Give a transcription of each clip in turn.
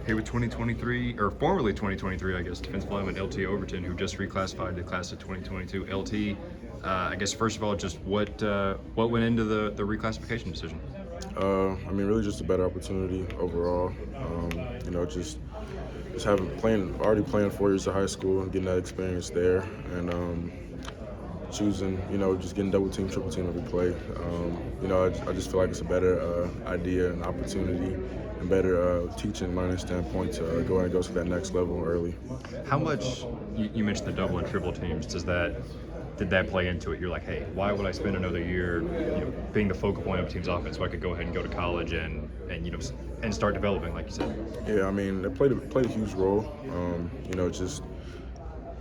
Hey, with 2023, or formerly 2023, I guess, defensive lineman LT Overton, who just reclassified to class of 2022. LT, I guess first of all, just what went into the reclassification decision? Really just a better opportunity overall. Just already playing 4 years of high school and getting that experience there, and choosing, just getting double team, triple team every play. I just feel like it's a better idea and opportunity and better teaching and learning standpoint to go and go to that next level early. How much you mentioned the double and triple teams? Did that play into it? You're like, hey, why would I spend another year, being the focal point of a team's offense, so I could go ahead and go to college and start developing, like you said. Yeah, I mean, it played a huge role.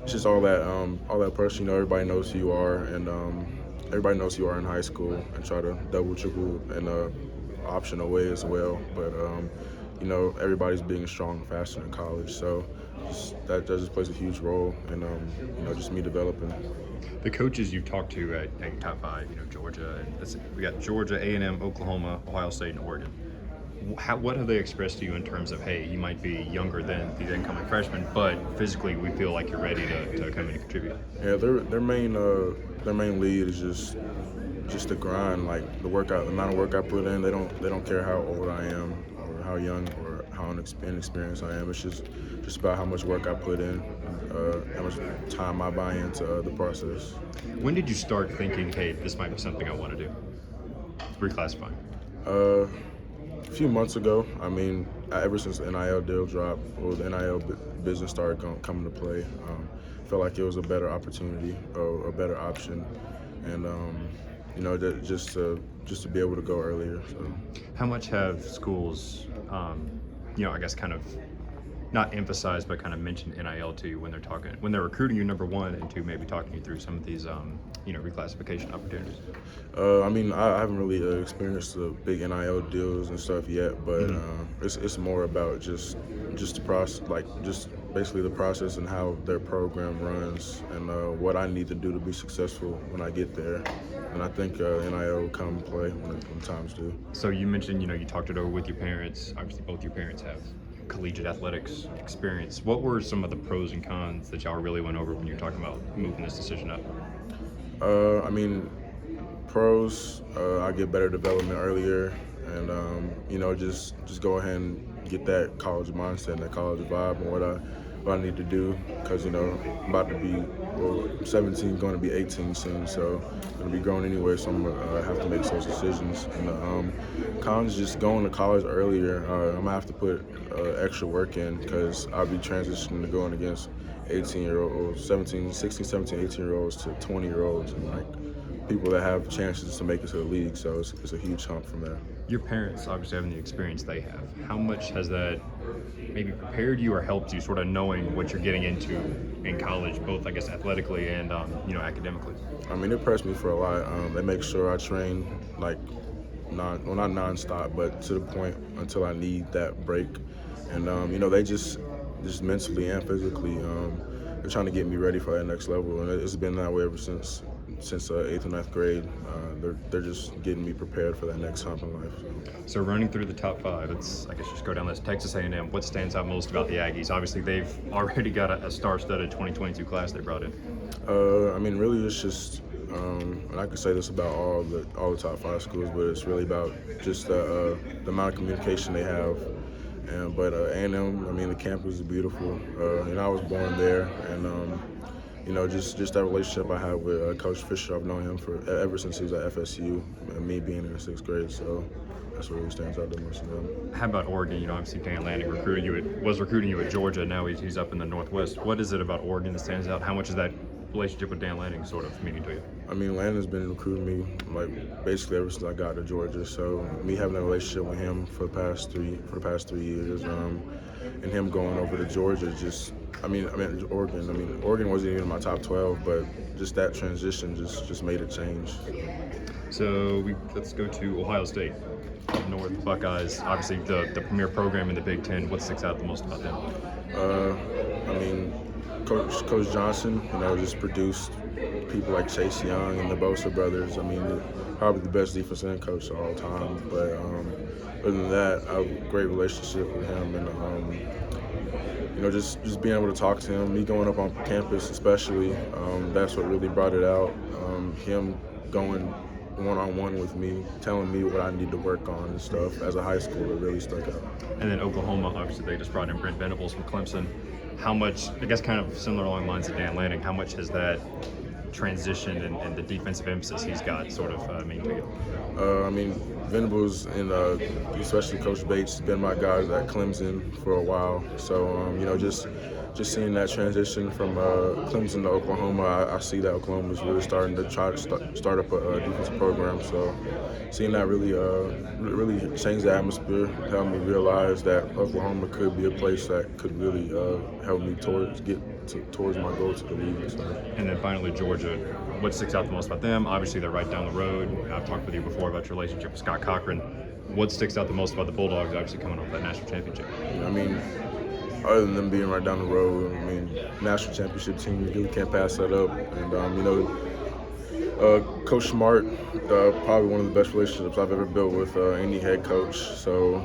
Just all that pressure. Everybody knows who you are, and everybody knows who you are in high school, and try to double, triple, and option away as well. But everybody's being strong and faster in college, so that just plays a huge role in just me developing. The coaches you talked to at top five, Georgia, we got Georgia, A&M, Oklahoma, Ohio State, and Oregon. What have they expressed to you in terms of, hey, you might be younger than the incoming freshman, but physically we feel like you're ready to come in and contribute? Yeah, their main lead is just the grind, like the workout, the amount of work I put in. They don't care how old I am or how young or how inexperienced I am. It's just about how much work I put in, how much time I buy into the process. When did you start thinking, hey, this might be something I want to do? Reclassifying. A few months ago, ever since the NIL deal dropped, or the NIL business started coming to play, felt like it was a better opportunity, or a better option, and just to be able to go earlier. So. How much have schools, I guess kind of not emphasized, but kind of mentioned NIL to you when they're recruiting you, number one, and two, maybe talking you through some of these, reclassification opportunities? I haven't really experienced the big NIL deals and stuff yet, but it's more about just the process, like just basically the process and how their program runs, and what I need to do to be successful when I get there. And I think NIL will come and play when times do. So you mentioned, you talked it over with your parents. Obviously, both your parents have collegiate athletics experience. What were some of the pros and cons that y'all really went over when you were talking about moving this decision up? Pros, I get better development earlier, and just go ahead and get that college mindset and that college vibe and what I need to do, because I'm about to be 17, going to be 18 soon, so I'm gonna be grown anyway, so I'm gonna have to make those decisions. And cons, just going to college earlier, I'm gonna have to put extra work in, because I'll be transitioning to going against 18-year-olds, 16, 17, 18-year-olds to 20-year-olds, and like people that have chances to make it to the league. So it's a huge hump from there. Your parents obviously having the experience they have. How much has that maybe prepared you or helped you, sort of knowing what you're getting into in college, both I guess athletically and academically? It pressed me for a lot. They make sure I train like not nonstop, but to the point until I need that break. And they just mentally and physically, they're trying to get me ready for that next level, and it's been that way ever since 8th and 9th grade. They're just getting me prepared for that next hump in life. So running through the top five, I guess just go down this. Texas A&M, what stands out most about the Aggies? Obviously, they've already got a star-studded 2022 class they brought in. Really, it's just, and I could say this about all the top five schools, but it's really about just the amount of communication they have. But A&M, the campus is beautiful. I was born there, and just that relationship I have with Coach Fisher. I've known him ever since he was at FSU, and me being in the 6th grade. So that's what really stands out the most. How about Oregon? Obviously Dan Lanning was recruiting you at Georgia. Now he's up in the Northwest. What is it about Oregon that stands out? How much is that relationship with Dan Lanning sort of meaning to you? Landon's been recruiting me like basically ever since I got to Georgia. So me having a relationship with him for the past 3 years, and him going over to Georgia, Oregon wasn't even in my top 12, but just that transition just made it change. So let's go to Ohio State. Up north, Buckeyes, obviously the premier program in the Big Ten. What sticks out the most about them? Coach Johnson, just produced people like Chase Young and the Bosa brothers. I mean, probably the best defensive end coach of all time. But other than that, I have a great relationship with him, and just being able to talk to him, me going up on campus especially, that's what really brought it out. Him going one-on-one with me, telling me what I need to work on and stuff as a high schooler really stuck out. And then Oklahoma, obviously, they just brought in Brent Venables from Clemson. How much, I guess kind of similar along the lines of Dan Lanning, how much has that transition and the defensive emphasis he's got sort of mean to you? Venables and especially Coach Bates been my guys at Clemson for a while. So, just seeing that transition from Clemson to Oklahoma, I see that Oklahoma is really starting to try to start up a defensive program. So, seeing that really change the atmosphere, helped me realize that Oklahoma could be a place that could really help me towards my goal to the league. So. And then finally, Georgia. What sticks out the most about them? Obviously, they're right down the road. I've talked with you before about your relationship with Scott Cochran. What sticks out the most about the Bulldogs, obviously coming off that national championship? Other than them being right down the road, national championship team, you really can't pass that up. And, Coach Smart, probably one of the best relationships I've ever built with any head coach. So,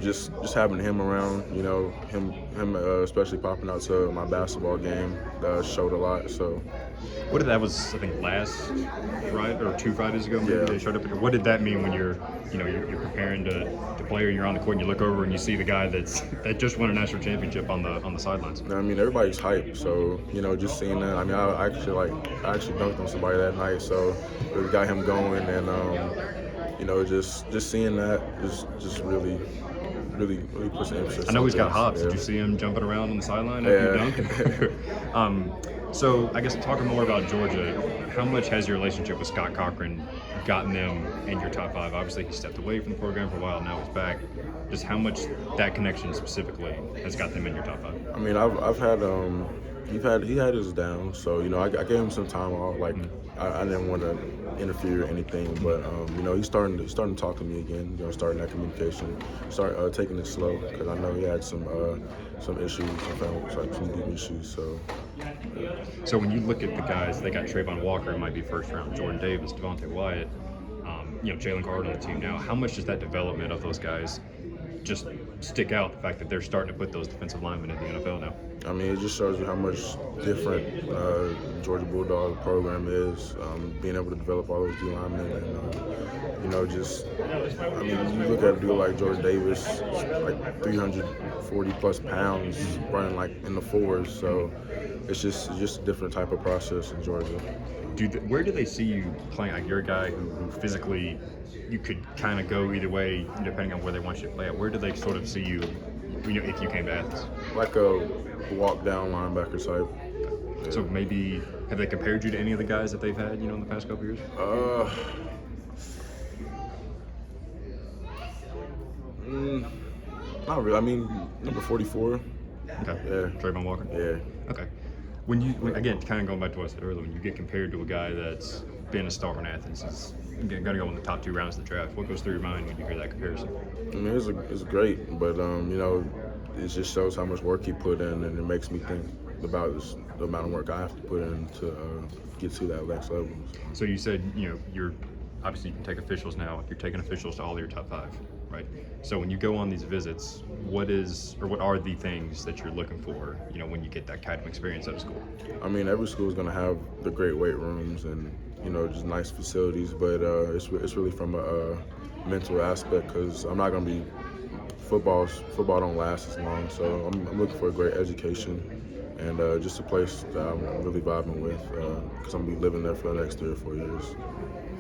just having him around, him especially popping out to my basketball game, showed a lot. So. That was, I think, last Friday or 2 Fridays ago. Maybe Yeah. They showed up. What did that mean when you're preparing to play and you're on the court and you look over and you see the guy that just won a national championship on the sidelines? Everybody's hyped. So, just seeing that. I actually dunked on somebody that night. So, it got him going, and just seeing that just really puts an emphasis. I know he's got hops. Yeah. Did you see him jumping around on the sideline Yeah. after you dunked? So I guess talking more about Georgia, how much has your relationship with Scott Cochran gotten them in your top 5? Obviously, he stepped away from the program for a while. Now he's back. Just how much that connection specifically has got them in your top 5? I've had he had his down. So I gave him some time off. I didn't want to interfere or anything, but he's starting to talk to me again. Starting that communication, start taking it slow because I know he had some issues, some deep issues. So. Yeah. So when you look at the guys, they got Trayvon Walker, who might be first round, Jordan Davis, Devontae Wyatt, Jalen Card on the team now. How much does that development of those guys just stick out? The fact that they're starting to put those defensive linemen in the NFL now. It just shows you how much different Georgia Bulldog program is. Being able to develop all those D linemen, and you look at a dude like Jordan Davis, like 340 plus pounds, running like in the fours. So it's just a different type of process in Georgia. Where do they see you playing? Like, you're a guy who physically, you could kind of go either way depending on where they want you to play at. Where do they sort of see you, if you came to Athens? Like a walk-down linebacker type. Yeah. So maybe, have they compared you to any of the guys that they've had, in the past couple years? Not really. Number 44. Okay. Yeah. Trayvon Walker? Yeah. Okay. Again, kind of going back to what I said earlier, when you get compared to a guy that's been a star in Athens, he's going to go in the top 2 rounds of the draft, what goes through your mind when you hear that comparison? It's great, but it just shows how much work he put in, and it makes me think about the amount of work I have to put in to get to that next level. So you said, you're obviously you can take officials now. You're taking officials to all your top 5, right? So when you go on these visits, what are the things that you're looking for, when you get that kind of experience out of school? Every school is going to have the great weight rooms and, just nice facilities, but it's really from a mental aspect because I'm not going to be football don't last as long, so I'm looking for a great education and just a place that I'm really vibing with because I'm going to be living there for the next 3 or 4 years.